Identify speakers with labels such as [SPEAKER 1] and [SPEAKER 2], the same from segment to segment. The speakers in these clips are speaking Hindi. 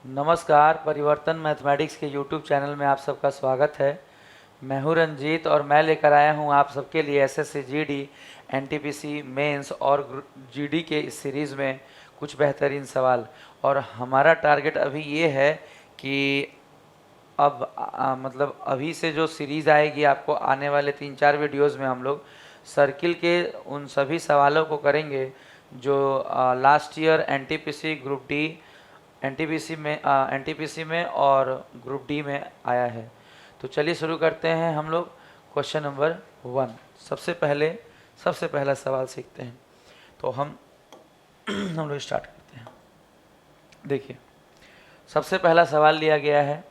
[SPEAKER 1] नमस्कार, परिवर्तन मैथमेटिक्स के यूट्यूब चैनल में आप सबका स्वागत है। मैं हूं रंजीत और मैं लेकर आया हूं आप सबके लिए एसएससी जीडी, एनटीपीसी मेंस और जीडी के इस सीरीज़ में कुछ बेहतरीन सवाल। और हमारा टारगेट अभी ये है कि अब मतलब अभी से जो सीरीज़ आएगी आपको आने वाले 3-4 वीडियोज़ में हम लोग सर्किल के उन सभी सवालों को करेंगे जो last year NTPC group D NTPC में और ग्रुप डी में आया है। तो चलिए शुरू करते हैं हम लोग क्वेश्चन नंबर 1। सबसे पहला सवाल सीखते हैं। तो हम लोग स्टार्ट करते हैं। देखिए, सबसे पहला सवाल लिया गया है,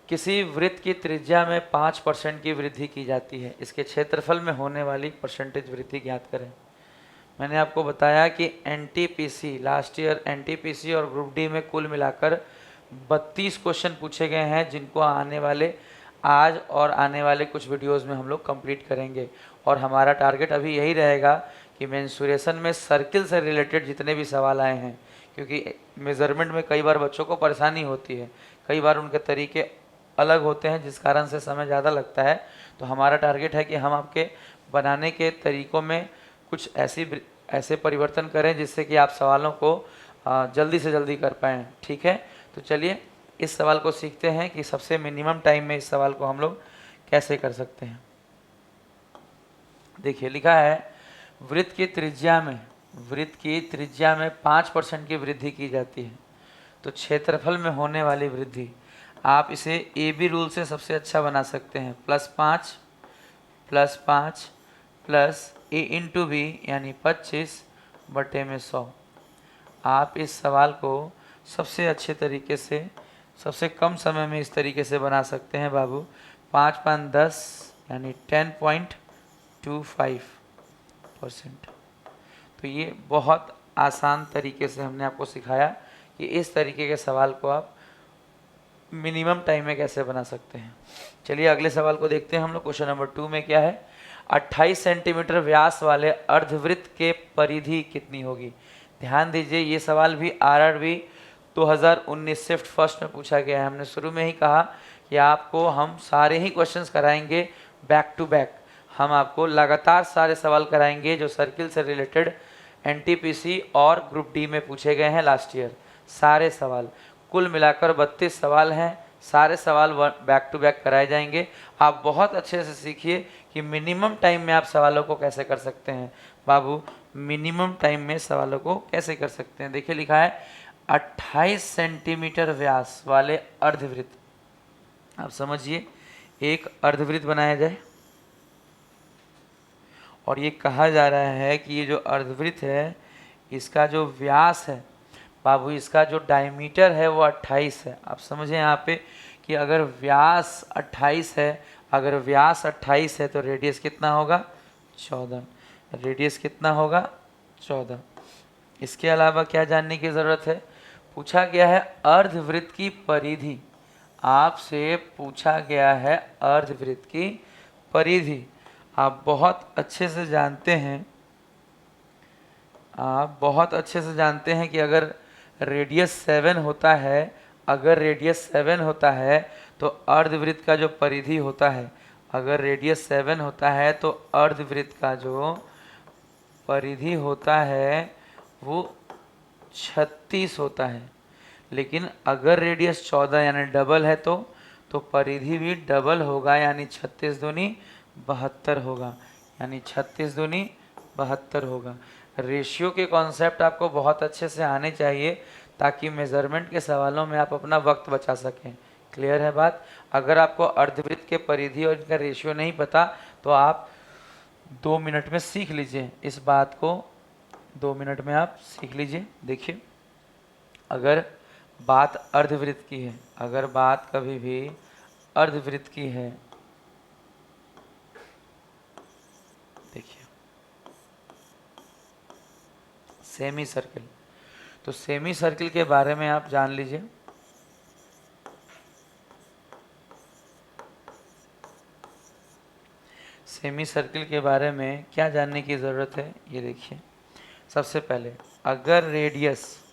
[SPEAKER 1] किसी वृत्त की त्रिज्या में 5% की वृद्धि की जाती है, इसके क्षेत्रफल में होने वाली परसेंटेज वृद्धि ज्ञात करें। मैंने आपको बताया कि एनटीपीसी लास्ट ईयर एनटीपीसी और ग्रुप डी में कुल मिलाकर 32 क्वेश्चन पूछे गए हैं, जिनको आज और आने वाले कुछ वीडियोस में हम लोग कंप्लीट करेंगे। और हमारा टारगेट अभी यही रहेगा कि मेंसुरेशन में सर्किल से रिलेटेड जितने भी सवाल आए हैं, क्योंकि मेज़रमेंट में कई बार बच्चों को परेशानी होती है, कई बार उनके तरीके अलग होते हैं जिस कारण से समय ज़्यादा लगता है। तो हमारा टारगेट है कि हम आपके बनाने के तरीक़ों में कुछ ऐसे परिवर्तन करें जिससे कि आप सवालों को जल्दी से जल्दी कर पाएँ। ठीक है, तो चलिए इस सवाल को सीखते हैं कि सबसे मिनिमम टाइम में इस सवाल को हम लोग कैसे कर सकते हैं। देखिए, लिखा है वृत्त की त्रिज्या में 5% की वृद्धि की जाती है, तो क्षेत्रफल में होने वाली वृद्धि आप इसे ए बी रूल से सबसे अच्छा बना सकते हैं। +5 प्लस ए इंटू बी यानी 25/100। आप इस सवाल को सबसे अच्छे तरीके से सबसे कम समय में इस तरीके से बना सकते हैं बाबू। 5 5 10 यानी 10.25%। तो ये बहुत आसान तरीके से हमने आपको सिखाया कि इस तरीके के सवाल को आप मिनिमम टाइम में कैसे बना सकते हैं। चलिए अगले सवाल को देखते हैं हम लोग। क्वेश्चन नंबर 2 में क्या है, 28 सेंटीमीटर व्यास वाले अर्धवृत्त के परिधि कितनी होगी। ध्यान दीजिए, ये सवाल भी आरआरबी 2019 शिफ्ट फर्स्ट में पूछा गया है। हमने शुरू में ही कहा कि आपको हम सारे ही क्वेश्चंस कराएंगे बैक टू बैक। हम आपको लगातार सारे सवाल कराएंगे जो सर्किल से रिलेटेड एनटीपीसी और ग्रुप डी में पूछे गए हैं लास्ट ईयर। सारे सवाल कुल मिलाकर 32 सवाल हैं, सारे सवाल बैक टू बैक कराए जाएंगे। आप बहुत अच्छे से सीखिए कि मिनिमम टाइम में आप सवालों को कैसे कर सकते हैं बाबू। मिनिमम टाइम में सवालों को कैसे कर सकते हैं। देखिए, लिखा है 28 सेंटीमीटर व्यास वाले अर्धवृत्त। आप समझिए, एक अर्धवृत्त बनाया जाए और ये कहा जा रहा है कि ये जो अर्धवृत्त है इसका जो व्यास है बाबू, इसका जो डायमीटर है वो 28 है। आप समझें यहाँ पे कि अगर व्यास 28 है, तो रेडियस कितना होगा 14। रेडियस कितना होगा 14। इसके अलावा क्या जानने की ज़रूरत है, पूछा गया है अर्धवृत्त की परिधि। आपसे पूछा गया है अर्धवृत्त की परिधि। आप बहुत अच्छे से जानते हैं कि अगर रेडियस 7 होता है तो अर्धवृत्त का जो परिधि होता है, अगर रेडियस 7 होता है तो अर्धवृत्त का जो परिधि होता है वो 36 होता है। लेकिन अगर रेडियस 14 यानी डबल है तो परिधि भी डबल होगा, यानी 36 दूनी 72 होगा, यानी 36 दूनी 72 होगा। रेशियो के कॉन्सेप्ट आपको बहुत अच्छे से आने चाहिए ताकि मेज़रमेंट के सवालों में आप अपना वक्त बचा सकें। क्लियर है बात। अगर आपको अर्धवृत्त के परिधि और इनका रेशियो नहीं पता तो आप 2 मिनट में सीख लीजिए इस बात को। 2 मिनट में आप सीख लीजिए। देखिए, अगर बात अर्धवृत्त की है, अगर बात कभी भी अर्धवृत्त की है, देखिए सेमी सर्किल, तो सेमी सर्किल के बारे में आप जान लीजिए। सेमी सर्किल के बारे में क्या जानने की ज़रूरत है, ये देखिए। सबसे पहले अगर रेडियस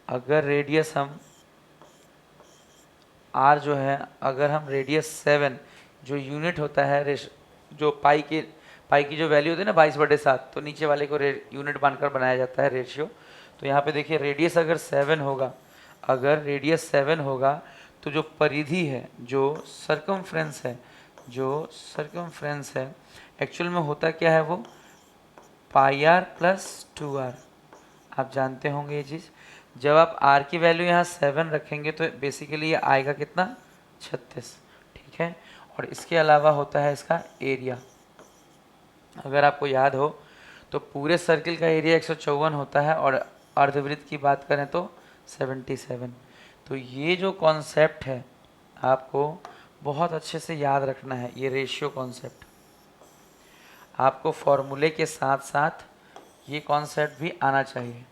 [SPEAKER 1] अगर रेडियस हम r जो है, अगर हम रेडियस 7 जो यूनिट होता है, जो पाई की जो वैल्यू होती है ना 22/7, तो नीचे वाले को यूनिट मानकर बनाया जाता है रेशियो। तो यहाँ पे देखिए रेडियस अगर 7 होगा, अगर रेडियस 7 होगा तो जो परिधि है, जो सरकमफ्रेंस है, एक्चुअल में होता क्या है, वो πr + 2r। आप जानते होंगे ये चीज़। जब आप r की वैल्यू यहाँ 7 रखेंगे तो बेसिकली ये आएगा कितना, 36, ठीक है। और इसके अलावा होता है इसका एरिया। अगर आपको याद हो तो पूरे सर्किल का एरिया 154 होता है और अर्धवृत्त की बात करें तो 77। तो ये जो कॉन्सेप्ट है आपको बहुत अच्छे से याद रखना है, ये रेशियो कॉन्सेप्ट। आपको फॉर्मूले के साथ साथ ये कॉन्सेप्ट भी आना चाहिए।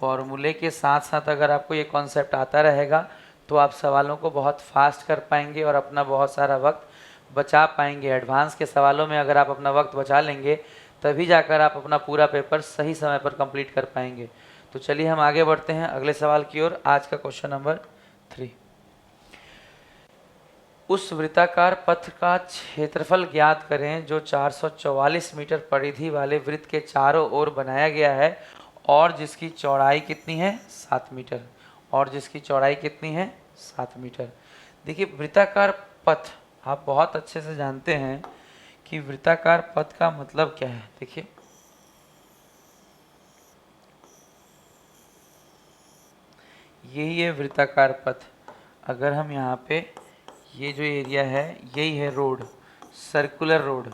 [SPEAKER 1] फॉर्मूले के साथ साथ अगर आपको ये कॉन्सेप्ट आता रहेगा तो आप सवालों को बहुत फास्ट कर पाएंगे और अपना बहुत सारा वक्त बचा पाएंगे। एडवांस के सवालों में अगर आप अपना वक्त बचा लेंगे तभी जाकर आप अपना पूरा पेपर सही समय पर कंप्लीट कर पाएंगे। तो चलिए हम आगे बढ़ते हैं अगले सवाल की ओर। आज का क्वेश्चन नंबर 3, उस वृत्ताकार पथ का क्षेत्रफल ज्ञात करें जो 444 मीटर परिधि वाले वृत्त के चारों ओर बनाया गया है और जिसकी चौड़ाई कितनी है, 7 मीटर। और जिसकी चौड़ाई कितनी है, 7 मीटर। देखिए वृत्ताकार पथ आप बहुत अच्छे से जानते हैं कि वृत्ताकार पथ का मतलब क्या है। देखिए यही है वृत्ताकार पथ। अगर हम यहाँ पे ये जो एरिया है यही है रोड, सर्कुलर रोड,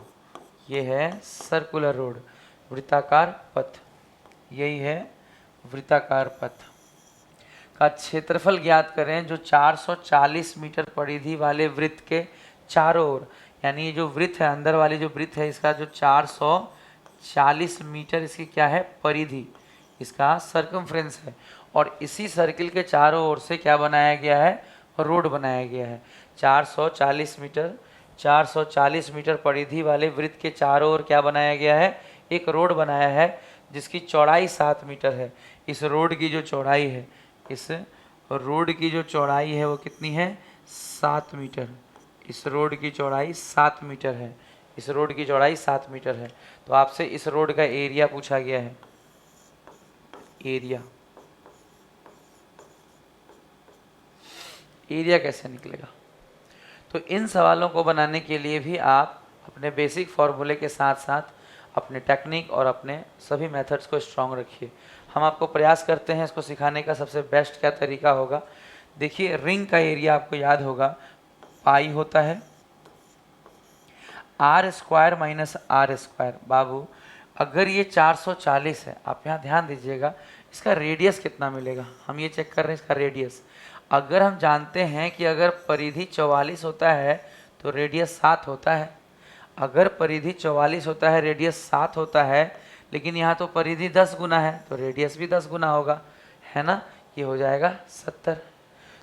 [SPEAKER 1] ये है सर्कुलर रोड, वृत्ताकार पथ, यही है वृत्ताकार पथ का क्षेत्रफल ज्ञात करें जो 440 मीटर परिधि वाले वृत्त के चारों ओर, यानी ये जो वृत्त है, अंदर वाली जो वृत्त है इसका जो 440 मीटर इसकी क्या है, परिधि, इसका सर्कमफ्रेंस है। और इसी सर्किल के चारों ओर से क्या बनाया गया है, रोड बनाया गया है। 440 मीटर परिधि वाले वृत्त के चारों ओर क्या बनाया गया है, एक रोड बनाया है जिसकी चौड़ाई 7 मीटर है। इस रोड की जो चौड़ाई है, इस रोड की जो चौड़ाई है वो कितनी है, 7 मीटर। इस रोड की चौड़ाई 7 मीटर है। इस रोड की चौड़ाई 7 मीटर है। तो आपसे इस रोड का एरिया पूछा गया है। एरिया कैसे निकलेगा? तो इन सवालों को बनाने के लिए भी आप अपने बेसिक फॉर्मूले के साथ साथ अपने टेक्निक और अपने सभी मेथड्स को स्ट्रॉन्ग रखिए। हम आपको प्रयास करते हैं इसको सिखाने का सबसे बेस्ट क्या तरीका होगा। देखिए रिंग का एरिया आपको याद होगा, पाई होता है r² - r²। बाबू अगर ये 440 है, आप यहाँ ध्यान दीजिएगा, इसका रेडियस कितना मिलेगा, हम ये चेक कर रहे हैं इसका रेडियस। अगर हम जानते हैं कि अगर परिधि 44 होता है तो रेडियस 7 होता है। अगर परिधि 44 होता है, रेडियस 7 होता है, लेकिन यहाँ तो परिधि 10 गुना है तो रेडियस भी 10 गुना होगा, है ना। ये हो जाएगा 70।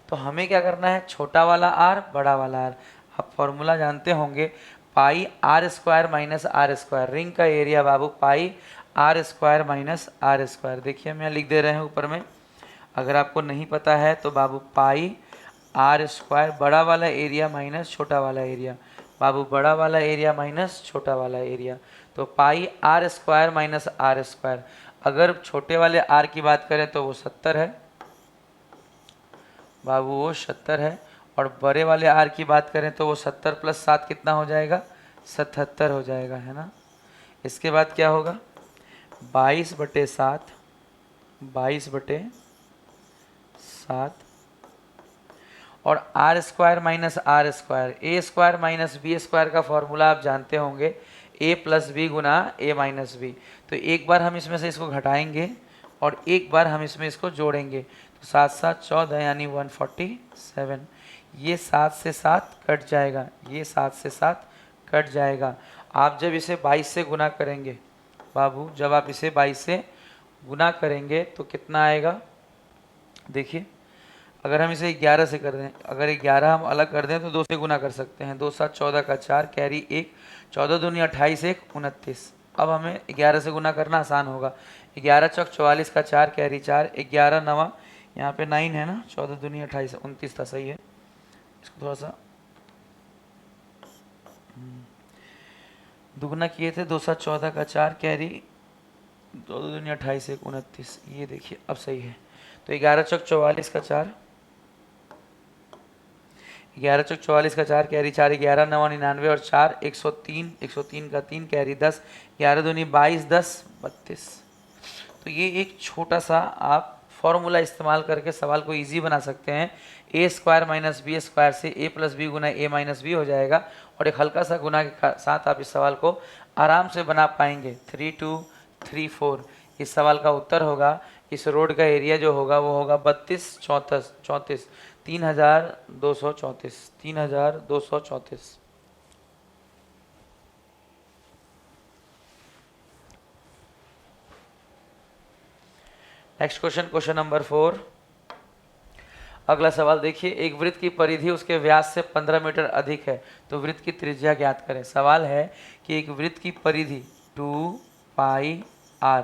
[SPEAKER 1] तो हमें क्या करना है, छोटा वाला r, बड़ा वाला r। आप फॉर्मूला जानते होंगे, पाई r² - r²। रिंग का एरिया बाबू पाई r² - r²। देखिए हम यहाँ लिख दे रहे हैं ऊपर में। अगर आपको नहीं पता है तो बाबू पाई r², बड़ा वाला एरिया माइनस छोटा वाला एरिया, बाबू बड़ा वाला एरिया माइनस छोटा वाला एरिया। तो पाई r² - r²। अगर छोटे वाले r की बात करें तो वो 70 है बाबू, वो 70 है। और बड़े वाले r की बात करें तो वो 70 + 7 कितना हो जाएगा, 77 हो जाएगा, है ना। इसके बाद क्या होगा, 22/7, 22/7 और r² - r²। a² - b² का फॉर्मूला आप जानते होंगे, a + b Guna a - b। तो एक बार हम इसमें से इसको घटाएंगे और एक बार हम इसमें इसको जोड़ेंगे। तो 7 - 7 = 14 यानी 147। ये 7 से 7 कट जाएगा, ये 7 से 7 कट जाएगा। आप जब इसे 22 से गुना करेंगे बाबू, जब आप इसे 22 से गुना करेंगे तो कितना आएगा, देखिए अगर हम इसे 11 से कर दें, अगर 11 हम अलग कर दें तो 2 से गुना कर सकते हैं। 2 - 7 = 14 का 4, कैरी 1, 14 दूनी 28, 1 29। अब हमें 11 से गुना करना आसान होगा। 11 चौक 44 का 4 कैरी 4, 11 नवा यहाँ पे 9 है ना, 14 दूनी 28 29 था, सही है। इसको थोड़ा सा दुगना किए थे, 214 का 4 कैरी 2 दूनी 28 1 29, ये देखिए अब सही है। तो 11 चौक 44 का 4, 11 चौक 44 का 4 कैरी 4, 11 नवा 99 और 4 103, 103 का 3 कैरी 10, 11 दूनी 22 10 32। तो ये एक छोटा सा आप फॉर्मूला इस्तेमाल करके सवाल को इजी बना सकते हैं। ए स्क्वायर माइनस बी स्क्वायर से ए प्लस बी गुना ए माइनस बी हो जाएगा, और एक हल्का सा गुना के साथ आप इस सवाल को आराम से बना पाएंगे। 3 2 3 4 इस सवाल का उत्तर होगा। इस रोड का एरिया जो होगा वो होगा 32 34 34 3234 3234। Next question, question number 4। अगला सवाल देखिए, एक वृत्त की परिधि उसके व्यास से 15 मीटर अधिक है, तो वृत्त की त्रिज्या ज्ञात करें। सवाल है कि एक वृत्त की परिधि 2 पाई r,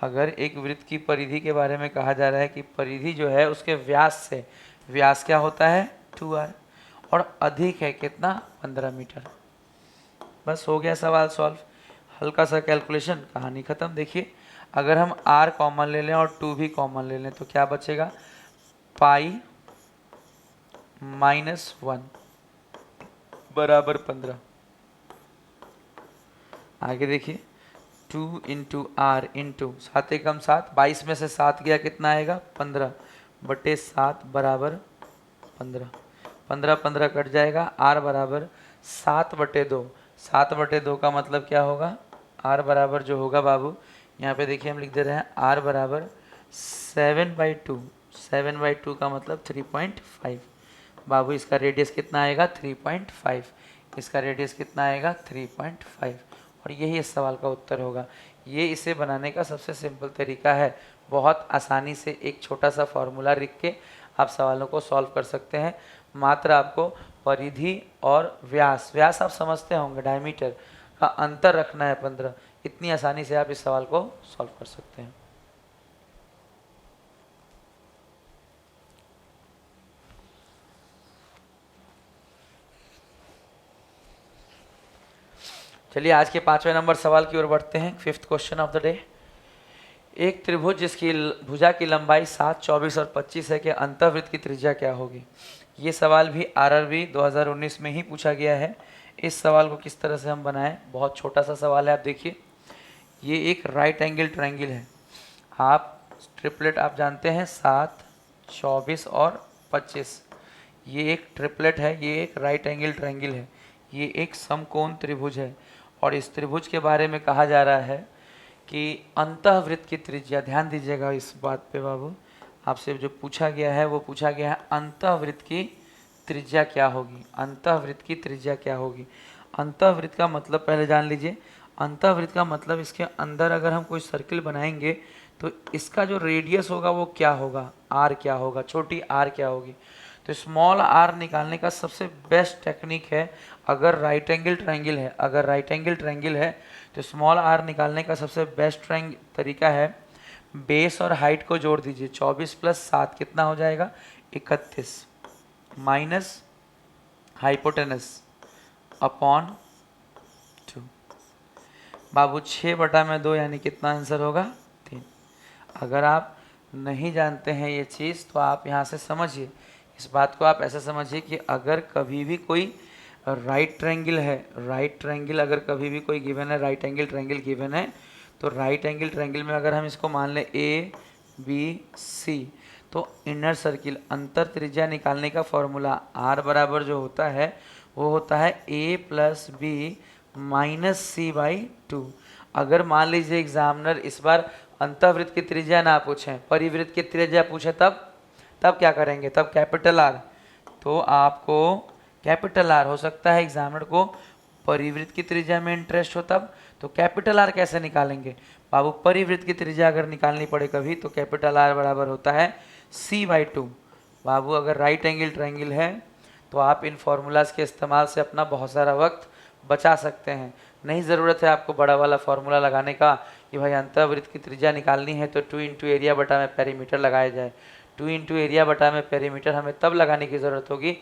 [SPEAKER 1] अगर एक वृत्त की परिधि के बारे में कहा जा रहा है कि परिधि जो है उसके व्यास से, व्यास क्या होता है 2r, और अधिक है कितना 15 मीटर। बस हो गया सवाल सॉल्व। हल्का सा कैलकुलेशन, कहानी खत्म। देखिए अगर हम r कॉमन ले लें और 2 भी कॉमन ले लें तो क्या बचेगा, पाई -1 बराबर 15। आगे देखिए 2 इंटू आर इंटू 7 एकम 7, 22 में से 7 गया कितना आएगा 15 बटे 7 बराबर 15। 15 15 कट जाएगा, आर बराबर 7 बटे 2। 7 बटे 2 का मतलब क्या होगा, आर बराबर जो होगा बाबू, यहाँ पे देखिए हम लिख दे रहे हैं आर बराबर 7/2। 7/2 का मतलब 3.5। बाबू इसका रेडियस कितना आएगा 3.5, इसका रेडियस कितना आएगा 3.5, और यही इस सवाल का उत्तर होगा। ये इसे बनाने का सबसे सिंपल तरीका है। बहुत आसानी से एक छोटा सा फॉर्मूला लिख के आप सवालों को सॉल्व कर सकते हैं। मात्र आपको परिधि और व्यास, व्यास आप समझते होंगे, डायमीटर का अंतर रखना है 15। इतनी आसानी से आप इस सवाल को सॉल्व कर सकते हैं। चलिए आज के 5वें नंबर सवाल की ओर बढ़ते हैं। 5th question of the day. एक त्रिभुज जिसकी भुजा की लंबाई 7, 24 और 25 है के अंतःवृत्त की त्रिज्या क्या होगी। ये सवाल भी आरआरबी 2019 में ही पूछा गया है। इस सवाल को किस तरह से हम बनाएं, बहुत छोटा सा सवाल है। आप देखिए ये एक राइट एंगल ट्रायंगल है। आप ट्रिपलेट आप जानते हैं 7, 24 और 25, ये एक ट्रिपलेट है, ये एक राइट एंगल ट्रायंगल है, ये एक समकोण त्रिभुज है। और इस त्रिभुज के बारे में कहा जा रहा है कि अंतःवृत्त की त्रिज्या, ध्यान दीजिएगा इस बात पे बाबू, आपसे जो पूछा गया है वो पूछा गया है अंतःवृत्त की त्रिज्या क्या होगी। अंतःवृत्त की त्रिज्या क्या होगी। अंतःवृत्त का मतलब पहले जान लीजिए। अंतःवृत्त का मतलब इसके अंदर अगर हम कोई सर्किल बनाएंगे तो इसका जो रेडियस होगा वो क्या होगा, आर क्या होगा, छोटी आर क्या होगी। तो स्मॉल आर निकालने का सबसे बेस्ट टेक्निक है, अगर राइट एंगल ट्रायंगल है, अगर राइट एंगल ट्रायंगल है तो स्मॉल आर निकालने का सबसे बेस्ट तरीका है, बेस और हाइट को जोड़ दीजिए। 24 + 7 कितना हो जाएगा 31, माइनस हाइपोटेनस अपॉन 2। बाबू 6/2 यानी कितना आंसर होगा 3। अगर आप नहीं जानते हैं ये चीज़ तो आप यहाँ से समझिए, इस बात को आप ऐसा समझिए कि अगर कभी भी कोई राइट ट्रायंगल है, राइट ट्रायंगल अगर कभी भी कोई गिवन है, राइट एंगल ट्रायंगल गिवन है, तो राइट एंगल ट्रायंगल में अगर हम इसको मान लें ए बी सी, तो इनर सर्किल अंतर त्रिज्या निकालने का फॉर्मूला आर बराबर जो होता है वो होता है A plus B minus C by 2। अगर मान लीजिए एग्जामिनर इस बार अंतःवृत्त की त्रिज्या ना पूछें, परिवृत्त की त्रिज्या पूछे, तब क्या करेंगे, तब कैपिटल आर। तो आपको कैपिटल आर, हो सकता है एग्जामिनर को परिवृत्त की त्रिज्या में इंटरेस्ट हो तब, तो कैपिटल आर कैसे निकालेंगे बाबू, परिवृत्त की त्रिज्या अगर निकालनी पड़े कभी तो कैपिटल आर बराबर होता है c/2। बाबू अगर राइट एंगल ट्रायंगल है तो आप इन फॉर्मूलाज के इस्तेमाल से अपना बहुत सारा वक्त बचा सकते हैं। नहीं ज़रूरत है आपको बड़ा वाला फॉर्मूला लगाने का कि भाई अंतःवृत्त की त्रिज्या निकालनी है तो 2 इंटू एरिया बटा में पेरीमीटर लगाया जाए। 2 इंटू एरिया बटा में पेरीमीटर हमें तब लगाने की ज़रूरत होगी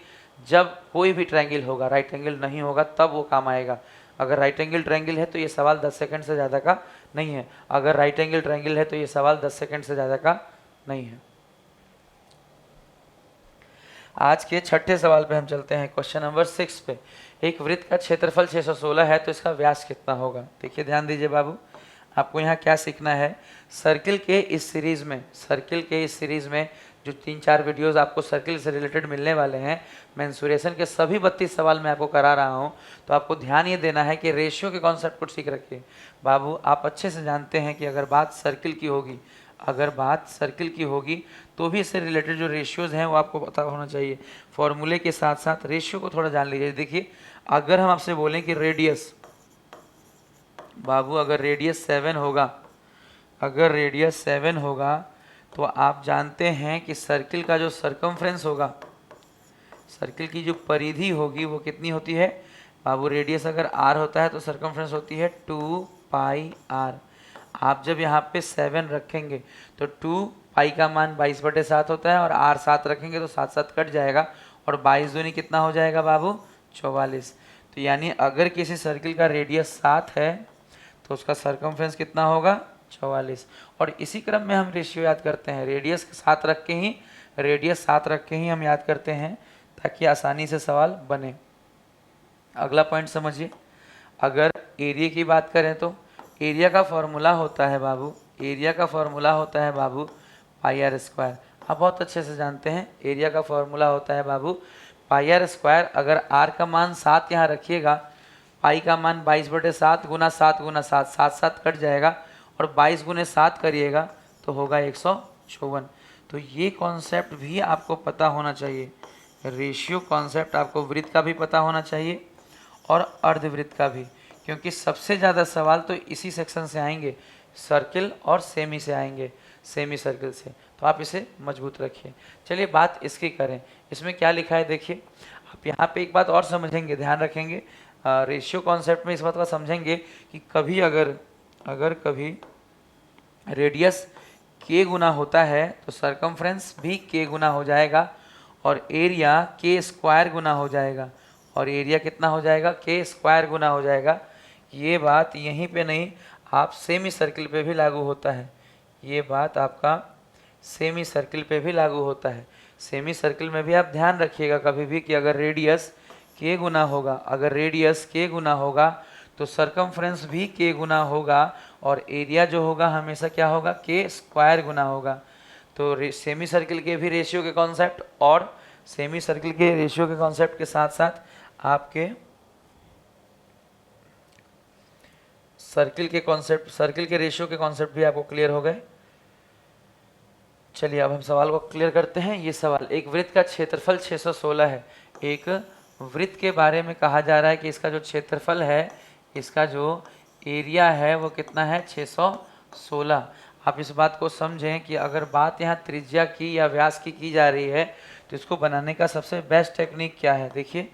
[SPEAKER 1] जब कोई भी ट्रायंगल होगा, राइट एंगल नहीं होगा तब वो काम आएगा। अगर राइट एंगल ट्रायंगल है तो ये सवाल 10 सेकंड से ज़्यादा का नहीं है। अगर राइट एंगल ट्रायंगल है तो ये सवाल 10 सेकंड से ज़्यादा का नहीं है। आज के छठे सवाल पे हम चलते हैं, क्वेश्चन नंबर 6 पे। एक वृत्त का क्षेत्रफल 616 है तो इसका व्यास कितना होगा। देखिए ध्यान दीजिए बाबू, आपको यहाँ क्या सीखना है। सर्किल के इस सीरीज़ में जो 3-4 वीडियोस आपको सर्किल से रिलेटेड मिलने वाले हैं, मेंसुरेशन के सभी 32 सवाल मैं आपको करा रहा हूँ। तो आपको ध्यान ये देना है कि रेशियो के कॉन्सेप्ट को सीख रखिए। बाबू आप अच्छे से जानते हैं कि अगर बात सर्किल की होगी तो भी इससे रिलेटेड जो रेशियोज़ हैं वो आपको पता होना चाहिए। फॉर्मूले के साथ साथ रेशियो को थोड़ा जान लीजिए। देखिए अगर हम आपसे बोलें कि रेडियस, बाबू अगर रेडियस 7 होगा तो आप जानते हैं कि सर्किल का जो सरकमफ्रेंस होगा, सर्किल की जो परिधि होगी वो कितनी होती है बाबू। रेडियस अगर r होता है तो सरकमफ्रेंस होती है 2 पाई r। आप जब यहाँ पे 7 रखेंगे तो 2 पाई का मान 22/7 होता है और r 7 रखेंगे तो 7 कट जाएगा और 22 दूनी कितना हो जाएगा बाबू 44। तो यानी अगर किसी सर्किल का रेडियस 7 है तो उसका सरकमफ्रेंस कितना होगा 44। और इसी क्रम में हम रेशियो याद करते हैं, रेडियस 7 रख के ही हम याद करते हैं ताकि आसानी से सवाल बने। अगला पॉइंट समझिए, अगर एरिया की बात करें तो एरिया का फॉर्मूला होता है बाबू पाई आर स्क्वायर। आप बहुत अच्छे से जानते हैं एरिया का फॉर्मूला होता है बाबू पाई आर स्क्वायर। अगर आर का मान 7 यहाँ रखिएगा, पाई का मान 22/7 गुना 7 गुना 7, 7 कट जाएगा और 22 गुने 7 करिएगा तो होगा 154। तो ये कॉन्सेप्ट भी आपको पता होना चाहिए। रेशियो कॉन्सेप्ट आपको वृत्त का भी पता होना चाहिए और अर्धवृत्त का भी, क्योंकि सबसे ज़्यादा सवाल तो इसी सेक्शन से आएंगे, सर्किल और सेमी से आएंगे, सेमी सर्किल से। तो आप इसे मजबूत रखिए। चलिए बात इसकी करें, इसमें क्या लिखा है देखिए। आप यहाँ पे एक बात और समझेंगे, ध्यान रखेंगे रेशियो कॉन्सेप्ट में इस बात का समझेंगे कि कभी अगर कभी रेडियस k गुना होता है तो सरकमफ्रेंस भी k गुना हो जाएगा और एरिया k स्क्वायर गुना हो जाएगा। और एरिया कितना हो जाएगा k स्क्वायर गुना हो जाएगा। ये बात यहीं पे नहीं, आप सेमी सर्किल पे भी लागू होता है। ये बात आपका सेमी सर्किल पे भी लागू होता है। सेमी सर्किल में भी आप ध्यान रखिएगा कभी भी कि अगर रेडियस k गुना होगा तो सरकमफ्रेंस भी k गुना होगा और एरिया जो होगा हमेशा क्या होगा k स्क्वायर गुना होगा। तो सेमी सर्किल के भी रेशियो के कॉन्सेप्ट और सेमी सर्किल के रेशियो के कॉन्सेप्ट के साथ साथ आपके सर्किल के रेशियो के कॉन्सेप्ट भी आपको क्लियर हो गए। चलिए अब हम सवाल को क्लियर करते हैं। ये सवाल, एक वृत्त का क्षेत्रफल 616 है। एक वृत्त के बारे में कहा जा रहा है कि इसका जो क्षेत्रफल है, इसका जो एरिया है वो कितना है 616। आप इस बात को समझें कि अगर बात यहाँ त्रिज्या की या व्यास की जा रही है तो इसको बनाने का सबसे बेस्ट टेक्निक क्या है। देखिए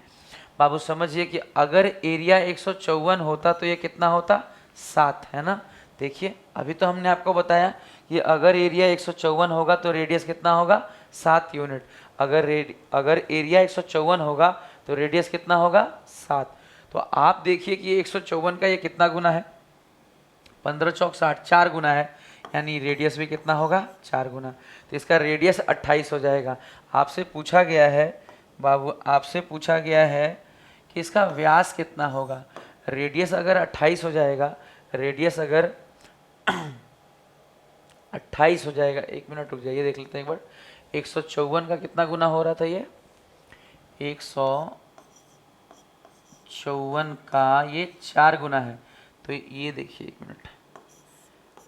[SPEAKER 1] बाबू समझिए कि अगर एरिया 154 होता तो ये कितना होता 7, है ना। देखिए अभी तो हमने आपको बताया कि अगर एरिया 154 होगा तो रेडियस कितना होगा 7 यूनिट। अगर एरिया 154 होगा तो रेडियस कितना होगा 7। तो आप देखिए कि 154 का ये कितना गुना है 15 चौक 60, 4 गुना है, यानी रेडियस भी कितना होगा 4 गुना। तो इसका रेडियस 28 हो जाएगा। आपसे पूछा गया है बाबू, आपसे पूछा गया है कि इसका व्यास कितना होगा। रेडियस अगर 28 हो जाएगा, रेडियस अगर 28 हो जाएगा, एक मिनट रुक जाइए देख लेते हैं एक बार। 154 का कितना गुना हो रहा था ये 154 का ये 4 गुना है। तो ये देखिए एक मिनट,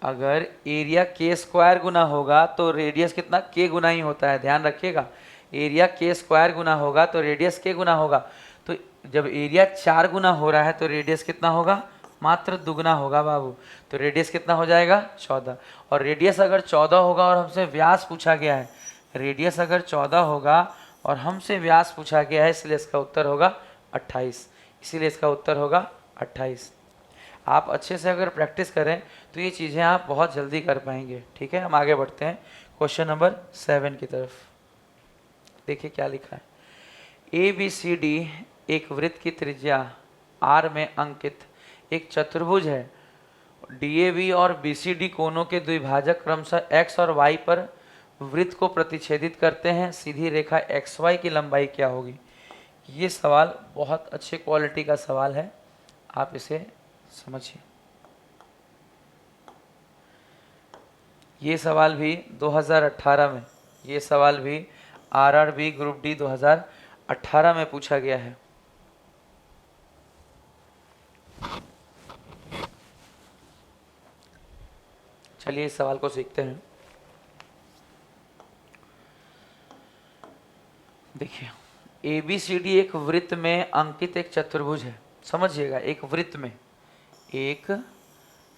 [SPEAKER 1] अगर एरिया k स्क्वायर गुना होगा तो रेडियस कितना k गुना ही होता है, ध्यान रखिएगा। एरिया k स्क्वायर गुना होगा तो रेडियस k गुना होगा। तो जब एरिया 4 गुना हो रहा है तो रेडियस कितना होगा मात्र दुगना होगा बाबू। तो रेडियस कितना हो जाएगा 14। और रेडियस अगर 14 होगा और हमसे व्यास पूछा गया है, रेडियस अगर 14 होगा और हमसे व्यास पूछा गया है, इसलिए इसका उत्तर होगा 28। इसीलिए इसका उत्तर होगा 28। आप अच्छे से अगर प्रैक्टिस करें तो ये चीज़ें आप बहुत जल्दी कर पाएंगे। ठीक है, हम आगे बढ़ते हैं क्वेश्चन नंबर 7 की तरफ। देखिए क्या लिखा है। ABCD एक वृत्त की त्रिज्या R में अंकित एक चतुर्भुज है। DAB और BCD कोणों के द्विभाजक क्रमशः X और Y पर वृत्त को प्रतिच्छेदित करते हैं। सीधी रेखा XY की लंबाई क्या होगी? ये सवाल बहुत अच्छे क्वालिटी का सवाल है, आप इसे समझिए। ये सवाल भी 2018 में, ये सवाल भी RRB ग्रुप डी 2018 में पूछा गया है। चलिए इस सवाल को सीखते हैं। देखिए, ABCD एक वृत्त में अंकित एक चतुर्भुज है। समझिएगा, एक वृत्त में, एक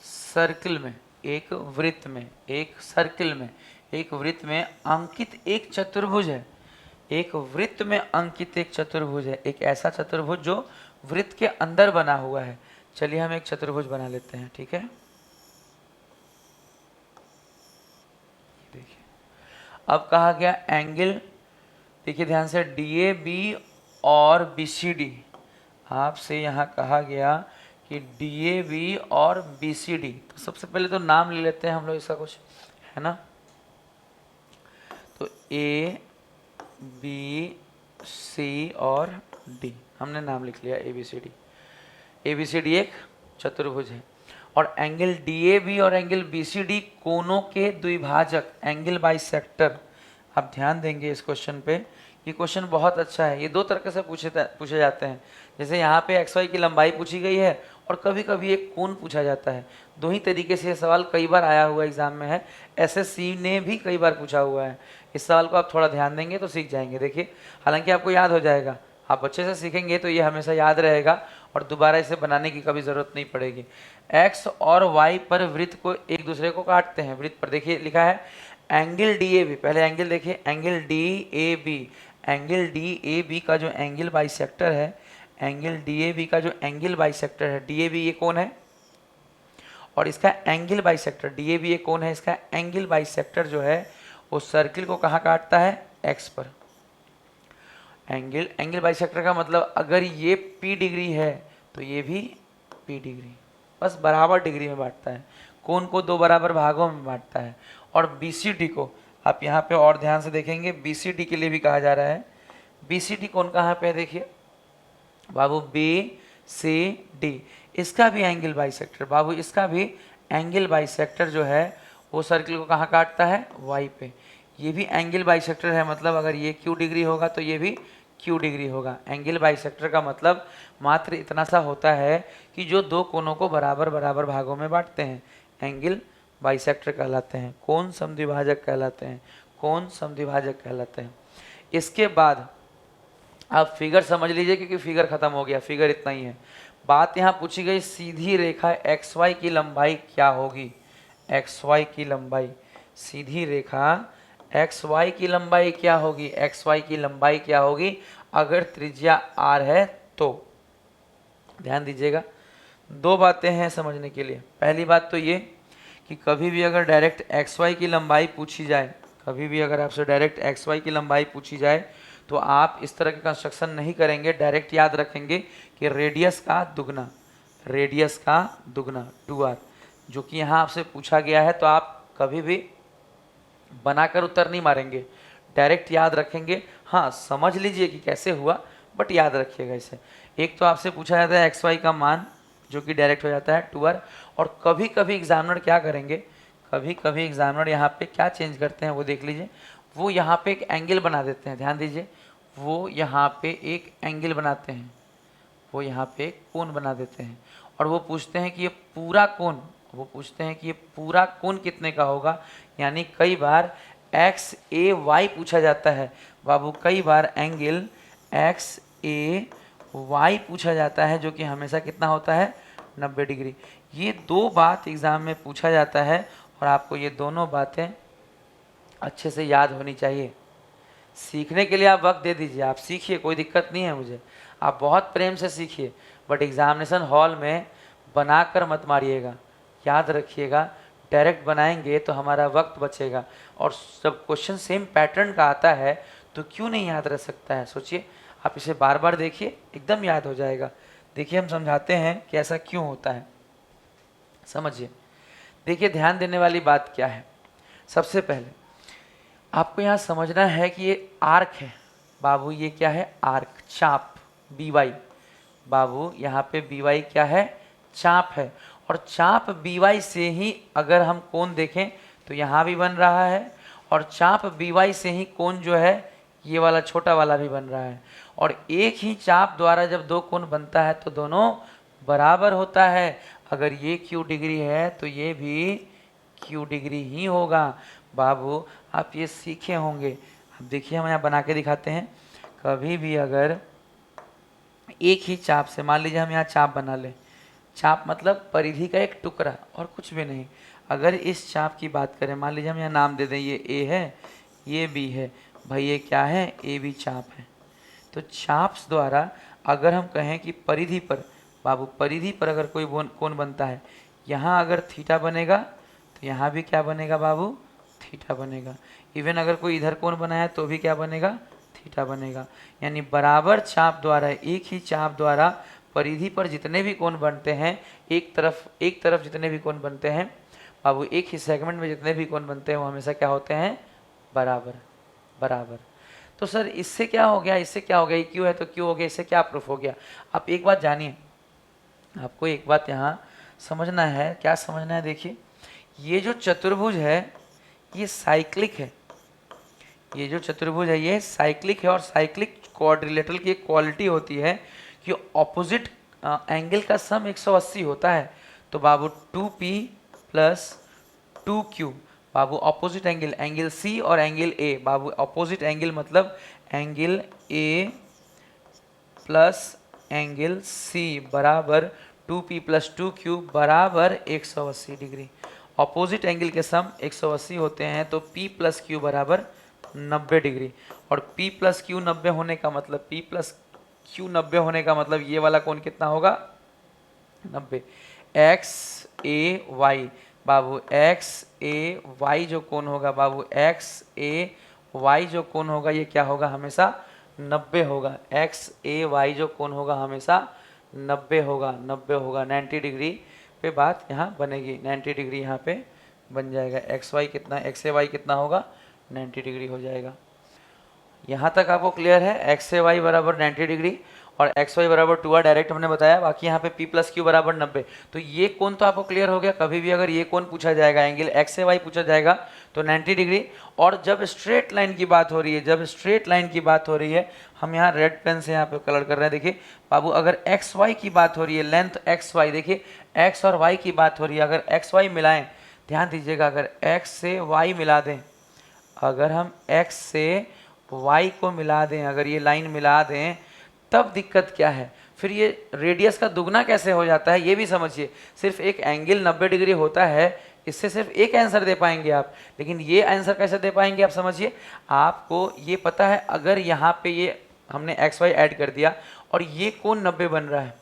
[SPEAKER 1] सर्किल में, एक वृत्त में, एक सर्किल में, एक वृत्त में अंकित एक चतुर्भुज है। एक वृत्त में अंकित एक चतुर्भुज है, एक ऐसा चतुर्भुज जो वृत्त के अंदर बना हुआ है। चलिए हम एक चतुर्भुज बना लेते हैं। ठीक है, देखिए अब कहा गया एंगल, देखिए ध्यान से, DAB और BCD। आपसे यहाँ कहा गया कि DAB और BCD, तो सबसे पहले तो नाम ले लेते हैं हम लोग इसका कुछ, है ना। तो A B C और D, हमने नाम लिख लिया ABCD। ABCD एक चतुर्भुज है और एंगल DAB और एंगल BCD कोनों के द्विभाजक, एंगल बाइसेक्टर। आप ध्यान देंगे इस क्वेश्चन पे, ये क्वेश्चन बहुत अच्छा है। ये दो तरीके से पूछे जाते हैं। जैसे यहाँ पे XY की लंबाई पूछी गई है और कभी कभी एक कोण पूछा जाता है। दो ही तरीके से ये सवाल कई बार आया हुआ एग्जाम में है। SSC ने भी कई बार पूछा हुआ है। इस सवाल को आप थोड़ा ध्यान देंगे तो सीख जाएंगे। देखिए, हालांकि आपको याद हो जाएगा, आप अच्छे से सीखेंगे तो ये हमेशा याद रहेगा और दोबारा इसे बनाने की कभी ज़रूरत नहीं पड़ेगी। X और Y पर वृत्त को एक दूसरे को काटते हैं। वृत्त पर देखिए लिखा है एंगल DAB, पहले एंगल देखिए, एंगल DAB, एंगल DAB का जो एंगल बाइसेक्टर है, एंगल DAB का जो एंगल बाइसेक्टर है, DAB ये कौन है और इसका एंगल बाइसेक्टर, DAB ये कौन है, इसका एंगल बाइसेक्टर जो है वो सर्किल को कहाँ काटता है? X पर। एंगल बाइसेक्टर का मतलब अगर ये P डिग्री है तो ये भी P डिग्री, बस बराबर डिग्री में बांटता है। कोण को दो बराबर भागों में बांटता है। और BCD को आप यहाँ पे और ध्यान से देखेंगे, BCD के लिए भी कहा जा रहा है। BCD कोण कहाँ पे है? देखिए बाबू, BCD, इसका भी एंगल बाइसेक्टर, बाबू इसका भी एंगल बाइसेक्टर जो है वो सर्किल को कहाँ काटता है? Y पे। ये भी एंगल बाइसेक्टर है, मतलब अगर ये Q डिग्री होगा तो ये भी Q डिग्री होगा। एंगल बाइसेक्टर का मतलब मात्र इतना सा होता है कि जो दो कोणों को बराबर बराबर भागों में बांटते हैं, एंगल बाइसेक्टर कहलाते हैं। कोण समद्विभाजक कहलाते हैं, कोण समद्विभाजक कहलाते हैं। इसके बाद आप फिगर समझ लीजिए, क्योंकि फिगर खत्म हो गया, फिगर इतना ही है। बात यहाँ पूछी गई, सीधी रेखा XY की लंबाई क्या होगी? XY की लंबाई, सीधी रेखा XY की लंबाई क्या होगी? XY की लंबाई क्या होगी अगर त्रिज्या R है तो? ध्यान दीजिएगा, दो बातें हैं समझने के लिए। पहली बात तो ये कि कभी भी अगर डायरेक्ट XY की लंबाई पूछी जाए, कभी भी अगर आपसे डायरेक्ट XY की लंबाई पूछी जाए तो आप इस तरह के कंस्ट्रक्शन नहीं करेंगे। डायरेक्ट याद रखेंगे कि रेडियस का दुगना, रेडियस का दुगना 2r, जो कि यहाँ आपसे पूछा गया है। तो आप कभी भी बनाकर उत्तर नहीं मारेंगे, डायरेक्ट याद रखेंगे। हाँ, समझ लीजिए कि कैसे हुआ, बट याद रखिएगा इसे। एक तो आपसे पूछा जाता है XY का मान, जो कि डायरेक्ट हो जाता है 2r। और कभी कभी एग्जामिनर क्या करेंगे, कभी कभी एग्जामिनर यहाँ पे क्या चेंज करते हैं वो देख लीजिए। वो यहाँ पे एक एंगल बना देते हैं, ध्यान दीजिए, वो यहाँ पे एक एंगल बनाते हैं, वो यहाँ पे एक कोण बना देते हैं। और वो पूछते हैं कि ये पूरा कोण, वो पूछते हैं कि ये पूरा कोण कितने का होगा। यानी कई बार XAY पूछा जाता है बाबू, कई बार एंगल XAY पूछा जाता है, जो कि हमेशा कितना होता है? 90 डिग्री। ये दो बात एग्जाम में पूछा जाता है और आपको ये दोनों बातें अच्छे से याद होनी चाहिए। सीखने के लिए आप वक्त दे दीजिए, आप सीखिए, कोई दिक्कत नहीं है मुझे, आप बहुत प्रेम से सीखिए, बट एग्जामिनेशन हॉल में बनाकर मत मारिएगा, याद रखिएगा। डायरेक्ट बनाएंगे तो हमारा वक्त बचेगा, और जब क्वेश्चन सेम पैटर्न का आता है तो क्यों नहीं याद रह सकता है। सोचिए, आप इसे बार बार देखिए, एकदम याद हो जाएगा। देखिए, हम समझाते हैं कि ऐसा क्यों होता है, समझिए। देखिए, ध्यान देने वाली बात क्या है। सबसे पहले आपको यहाँ समझना है कि ये आर्क है बाबू, ये क्या है, आर्क, चाप, BY। बाबू यहाँ पे BY क्या है, चाप है, और चाप BY से ही अगर हम कोण देखें तो यहाँ भी बन रहा है, और चाप BY से ही कोण जो है ये वाला छोटा वाला भी बन रहा है। और एक ही चाप द्वारा जब दो कोण बनता है तो दोनों बराबर होता है। अगर ये Q डिग्री है तो ये भी Q डिग्री ही होगा। बाबू आप ये सीखे होंगे। अब देखिए, हम यहाँ बना के दिखाते हैं। कभी भी अगर एक ही चाप से, मान लीजिए हम यहाँ चाप बना लें, चाप मतलब परिधि का एक टुकड़ा और कुछ भी नहीं। अगर इस चाप की बात करें, मान लीजिए हम यहाँ नाम दे दें, ये A है, ये B है, भाई ये क्या है, AB चाप है। तो चाप्स द्वारा अगर हम कहें कि परिधि पर, बाबू परिधि पर अगर कोई कोण बनता है, यहाँ अगर थीटा बनेगा तो यहाँ भी क्या बनेगा बाबू, थीटा बनेगा। इवन अगर कोई इधर कोण बनाया तो भी क्या बनेगा, थीटा बनेगा। यानी बराबर चाप द्वारा, एक ही चाप द्वारा परिधि पर जितने भी कोण बनते हैं, एक तरफ जितने भी कोण बनते हैं बाबू, एक ही सेगमेंट में जितने भी कोण बनते हैं वो हमेशा क्या होते हैं, बराबर बराबर। तो सर इससे क्या हो गया, इससे क्या हो गया, क्यों है तो क्यों हो गया, इससे क्या प्रूफ हो गया। आप एक बात जानिए, आपको एक बात यहाँ समझना है। क्या समझना है, देखिए, ये जो चतुर्भुज है ये साइक्लिक है। ये जो चतुर्भुज है ये साइक्लिक है, और साइक्लिक क्वाड्रिलेटरल की एक क्वालिटी होती है कि ऑपोजिट एंगल का सम 180 होता है। तो बाबू 2P प्लस 2Q, बाबू ऑपोजिट एंगल, एंगल C और एंगल A, बाबू ऑपोजिट एंगल मतलब angle A plus angle C बराबर 2P प्लस 2Q बराबर 180 डिग्री। ऑपोजिट एंगल के सम 180 होते हैं, तो P प्लस Q बराबर 90 डिग्री। और P प्लस Q 90 होने का मतलब, P प्लस Q 90 होने का मतलब ये वाला कोण कितना होगा, 90। एक्स ए वाई, बाबू एक्स ए वाई जो कोण होगा बाबू, एक्स ए वाई जो कोण होगा ये क्या होगा, हमेशा 90 होगा। एक्स ए वाई जो कोण होगा हमेशा 90 होगा, 90 होगा। 90 डिग्री पे बात यहाँ बनेगी, 90 डिग्री यहाँ पे बन जाएगा। एक्स वाई कितना, एक्स ए वाई कितना होगा, 90 डिग्री हो जाएगा। यहाँ तक आपको क्लियर है। एक्स ए वाई बराबर 90 डिग्री और एक्स वाई बराबर 2r डायरेक्ट हमने बताया, बाकी यहाँ पे P प्लस Q बराबर 90। तो ये कोण तो आपको क्लियर हो गया। कभी भी अगर ये कोण पूछा जाएगा, एंगल एक्स ए वाई पूछा जाएगा तो 90 डिग्री। और जब स्ट्रेट लाइन की बात हो रही है, जब स्ट्रेट लाइन की बात हो रही है, हम यहाँ रेड पेन से यहाँ पे कलर कर रहे हैं। देखिए बाबू, अगर एक्स वाई की बात हो रही है, लेंथ एक्स वाई, देखिए एक्स और वाई की बात हो रही है, अगर एक्स वाई मिलाएं, ध्यान दीजिएगा, अगर एक्स से वाई मिला दें, अगर हम x से y को मिला दें, अगर ये लाइन मिला दें, तब दिक्कत क्या है, फिर ये रेडियस का दुगना कैसे हो जाता है ये भी समझिए। सिर्फ एक एंगल 90 डिग्री होता है, इससे सिर्फ एक आंसर दे पाएंगे आप, लेकिन ये आंसर कैसे दे पाएंगे आप समझिए। आपको ये पता है, अगर यहाँ पे ये हमने एक्स वाई ऐड कर दिया और ये कोण 90 बन रहा है,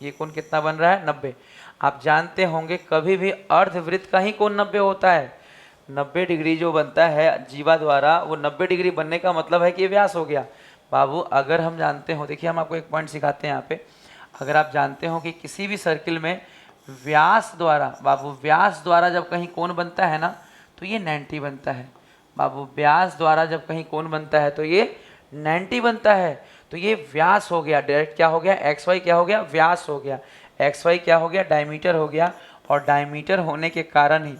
[SPEAKER 1] ये कोण कितना बन रहा है, 90। आप जानते होंगे कभी भी अर्धवृत्त का ही कोण 90 होता है। 90 डिग्री जो बनता है जीवा द्वारा, वो 90 डिग्री बनने का मतलब है कि ये व्यास हो गया। बाबू अगर हम जानते हो, देखिए हम आपको एक पॉइंट सिखाते हैं यहाँ पे, अगर आप जानते हो कि किसी भी सर्किल में व्यास द्वारा, बाबू व्यास द्वारा जब कहीं कोण बनता है ना तो ये 90 बनता है। बाबू व्यास द्वारा जब कहीं कोण बनता है तो ये 90 बनता है। तो ये व्यास हो गया, डायरेक्ट क्या हो गया, एक्स वाई क्या हो गया, व्यास हो गया। एक्स वाई क्या हो गया, डायमीटर हो गया। और डायमीटर होने के कारण ही,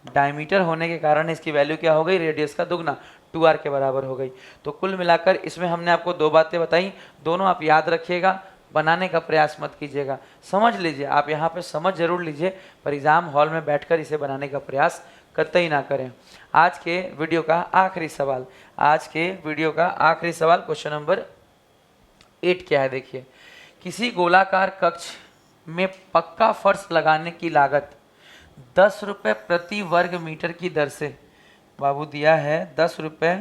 [SPEAKER 1] डायमीटर होने के कारण इसकी वैल्यू क्या हो गई, रेडियस का दुगना, 2r के बराबर हो गई। तो कुल मिलाकर इसमें हमने आपको दो बातें बताई, दोनों आप याद रखिएगा, बनाने का प्रयास मत कीजिएगा, समझ लीजिए। आप यहाँ पे समझ जरूर लीजिए, पर एग्जाम हॉल में बैठकर इसे बनाने का प्रयास कतई ना करें। आज के वीडियो का आखिरी सवाल, आज के वीडियो का आखिरी सवाल, क्वेश्चन नंबर 8 क्या है, देखिए। किसी गोलाकार कक्ष में पक्का फर्श लगाने की लागत 10 रुपये प्रति वर्ग मीटर की दर से, बाबू दिया है 10 रुपये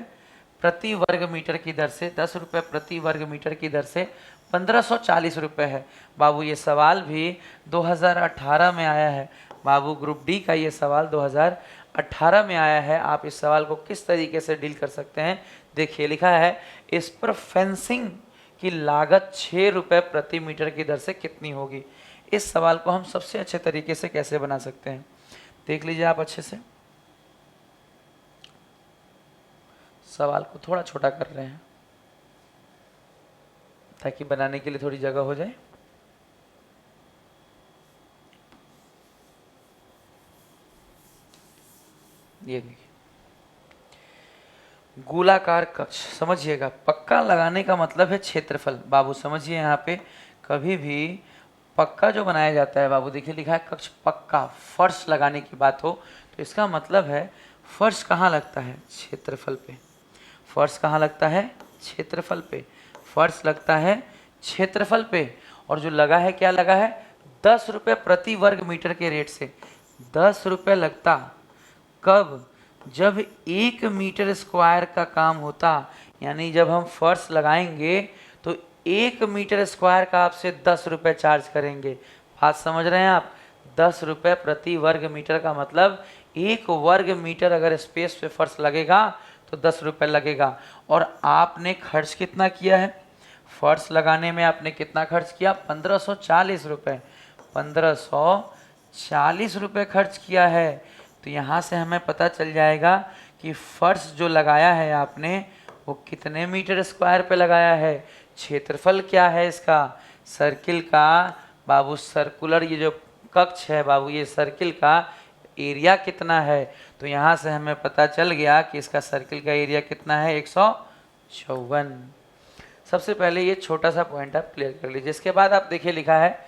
[SPEAKER 1] प्रति वर्ग मीटर की दर से, 10 रुपये प्रति वर्ग मीटर की दर से 1540 रुपये है। बाबू ये सवाल भी 2018 में आया है। बाबू ग्रुप डी का ये सवाल 2018 में आया है। आप इस सवाल को किस तरीके से डील कर सकते हैं, देखिए लिखा है इस पर फेंसिंग की लागत 6 रुपये प्रति मीटर की दर से कितनी होगी। इस सवाल को हम सबसे अच्छे तरीके से कैसे बना सकते हैं, देख लीजिए आप अच्छे से। सवाल को थोड़ा छोटा कर रहे हैं ताकि बनाने के लिए थोड़ी जगह हो जाए। ये देखिए गोलाकार कक्ष, समझिएगा पक्का लगाने का मतलब है क्षेत्रफल। बाबू समझिए यहाँ पे कभी भी पक्का जो बनाया जाता है, बाबू देखिए लिखा है कक्ष पक्का, फर्श लगाने की बात हो तो इसका मतलब है फर्श कहाँ लगता है, क्षेत्रफल पे। फर्श कहाँ लगता है, क्षेत्रफल पे। फर्श लगता है क्षेत्रफल पे और जो लगा है क्या लगा है, 10 रुपये प्रति वर्ग मीटर के रेट से। 10 रुपये लगता कब, जब 1 मीटर स्क्वायर का काम होता, यानी जब हम फर्श लगाएंगे तो 1 मीटर स्क्वायर का आपसे 10 रुपये चार्ज करेंगे। बात समझ रहे हैं आप, 10 रुपये प्रति वर्ग मीटर का मतलब 1 वर्ग मीटर अगर स्पेस पे फर्श लगेगा तो 10 रुपये लगेगा। और आपने खर्च कितना किया है, फर्श लगाने में आपने कितना खर्च किया, 1540 रुपये। 1540 रुपये खर्च किया है। तो यहाँ से हमें पता चल जाएगा कि फर्श जो लगाया है आपने वो कितने मीटर स्क्वायर पे लगाया है। क्षेत्रफल क्या है इसका, सर्किल का बाबू, सर्कुलर ये जो कक्ष है बाबू, ये सर्किल का एरिया कितना है। तो यहाँ से हमें पता चल गया कि इसका सर्किल का एरिया कितना है, 154। सबसे पहले ये छोटा सा पॉइंट आप क्लियर कर लीजिए। इसके बाद आप देखिए लिखा है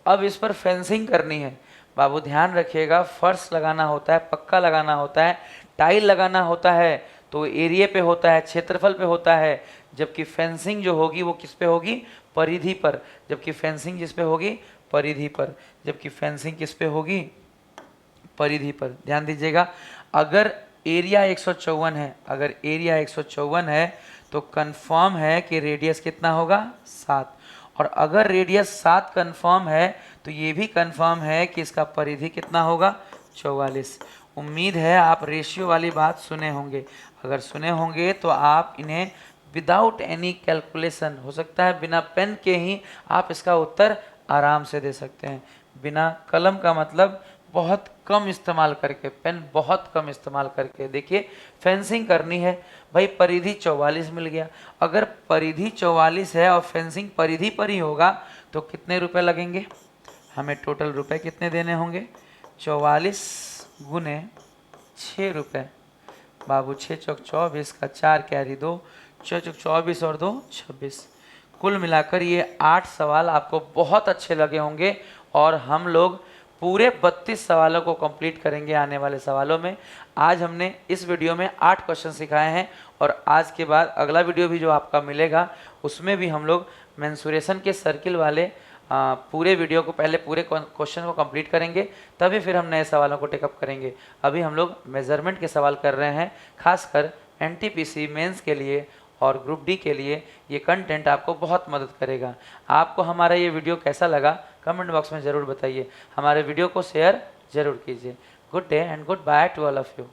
[SPEAKER 1] अब इस पर फेंसिंग करनी है। बाबू ध्यान रखिएगा, फर्श लगाना होता है, पक्का लगाना होता है, टाइल लगाना होता है तो एरिया पे होता है, क्षेत्रफल पे होता है। जबकि फेंसिंग जो होगी वो किस पे होगी, परिधि पर। जबकि फेंसिंग जिस पे होगी, परिधि पर। जबकि फेंसिंग किस पे होगी, परिधि पर। ध्यान दीजिएगा, अगर एरिया 154 है, अगर एरिया 154 है तो कंफर्म है कि रेडियस कितना होगा, 7। और अगर रेडियस 7 कंफर्म है तो ये भी कंफर्म है कि इसका परिधि कितना होगा, 44। उम्मीद है आप रेशियो वाली बात सुने होंगे। अगर सुने होंगे तो आप इन्हें विदाउट एनी कैलकुलेशन, हो सकता है बिना पेन के ही आप इसका उत्तर आराम से दे सकते हैं। बिना कलम का मतलब बहुत कम इस्तेमाल करके, पेन बहुत कम इस्तेमाल करके। देखिए फेंसिंग करनी है भाई, परिधि 44 मिल गया। अगर परिधि 44 है और फेंसिंग परिधि पर ही होगा तो कितने रुपए लगेंगे, हमें टोटल रुपए कितने देने होंगे, 44 गुने 6 रुपये। बाबू 6 चौक 24 का 4 कैरी 2, 6 चौक 24 और 2 26। कुल मिलाकर ये 8 सवाल आपको बहुत अच्छे लगे होंगे और हम लोग पूरे 32 सवालों को कंप्लीट करेंगे आने वाले सवालों में। आज हमने इस वीडियो में 8 क्वेश्चन सिखाए हैं और आज के बाद अगला वीडियो भी जो आपका मिलेगा उसमें भी हम लोग मेंसुरेशन के सर्किल वाले पूरे वीडियो को, पहले पूरे क्वेश्चन को कंप्लीट करेंगे, तभी फिर हम नए सवालों को टेकअप करेंगे। अभी हम लोग मेजरमेंट के सवाल कर रहे हैं, खासकर एनटीपीसी मेंस के लिए और ग्रुप डी के लिए ये कंटेंट आपको बहुत मदद करेगा। आपको हमारा ये वीडियो कैसा लगा कमेंट बॉक्स में ज़रूर बताइए। हमारे वीडियो को शेयर ज़रूर कीजिए। Good day and good by two all of you.